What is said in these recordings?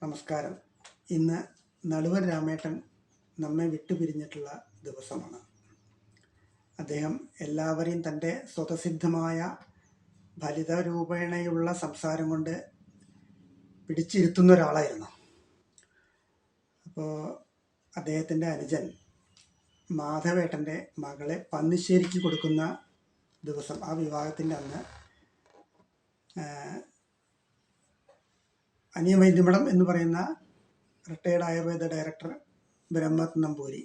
നമസ്കാരം. ഇന്ന് നടുവൻ രാമേട്ടൻ നമ്മെ വിട്ടുപിരിഞ്ഞിട്ടുള്ള ദിവസമാണ്. അദ്ദേഹം എല്ലാവരെയും തൻ്റെ സ്വതസിദ്ധമായ ഫലിതരൂപേണയുള്ള സംസാരം കൊണ്ട് പിടിച്ചിരുത്തുന്ന ഒരാളായിരുന്നു. അപ്പോൾ അദ്ദേഹത്തിൻ്റെ അനുജൻ മാധവേട്ടൻ്റെ മകളെ പന്നിശ്ശേരിക്ക് കൊടുക്കുന്ന ദിവസം, ആ വിവാഹത്തിൻ്റെ അന്ന് അനിയ വൈദ്യമഠം എന്ന് പറയുന്ന റിട്ടയർഡ് ആയുർവേദ ഡയറക്ടർ ബ്രഹ്മത്ത് നമ്പൂരി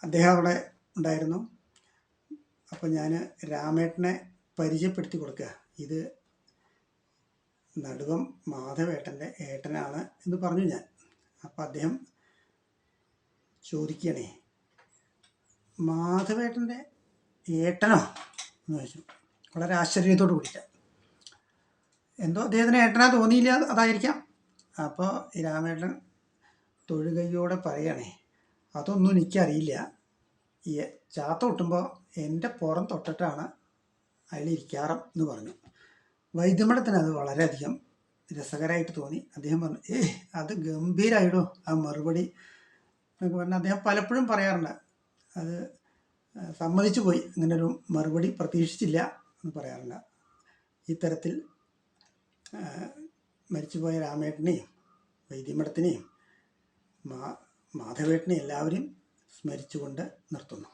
അദ്ദേഹം അവിടെ ഉണ്ടായിരുന്നു. അപ്പോൾ ഞാൻ രാമേട്ടനെ പരിചയപ്പെടുത്തി കൊടുക്കുക, ഇത് നടുവം മാധവേട്ടൻ്റെ ഏട്ടനാണ് എന്ന് പറഞ്ഞു ഞാൻ. അപ്പോൾ അദ്ദേഹം ചോദിക്കണേ, മാധവേട്ടൻ്റെ ഏട്ടനോ എന്ന് ചോദിച്ചു, വളരെ ആശ്ചര്യത്തോട് കൂടിയിട്ട്. എന്തോ അദ്ദേഹത്തിന് ഏട്ടനാ തോന്നിയില്ല, അതായിരിക്കാം. അപ്പോൾ ഈ രാമേട്ടൻ തൊഴുകയോടെ പറയണേ, അതൊന്നും എനിക്കറിയില്ല. ഈ ചാത്ത ഒട്ടുമ്പോൾ എൻ്റെ പുറം തൊട്ടിട്ടാണ് അയാൾ ഇരിക്കാറ് എന്ന് പറഞ്ഞു. വൈദ്യമഠത്തിന് അത് വളരെയധികം രസകരമായിട്ട് തോന്നി. അദ്ദേഹം പറഞ്ഞു, അത് ഗംഭീരമായിടോ ആ മറുപടി എന്നൊക്കെ പറഞ്ഞാൽ അദ്ദേഹം പലപ്പോഴും പറയാറുണ്ട്. അത് സമ്മതിച്ചു പോയി, അങ്ങനൊരു മറുപടി പ്രതീക്ഷിച്ചില്ല എന്ന് പറയാറുണ്ട്. ഇത്തരത്തിൽ മരിച്ചുപോയ രാമേട്ടനെയും വൈദ്യമഠത്തിനെയും മാധവേട്ടനെയും എല്ലാവരെയും സ്മരിച്ചുകൊണ്ട് നിർത്തുന്നു.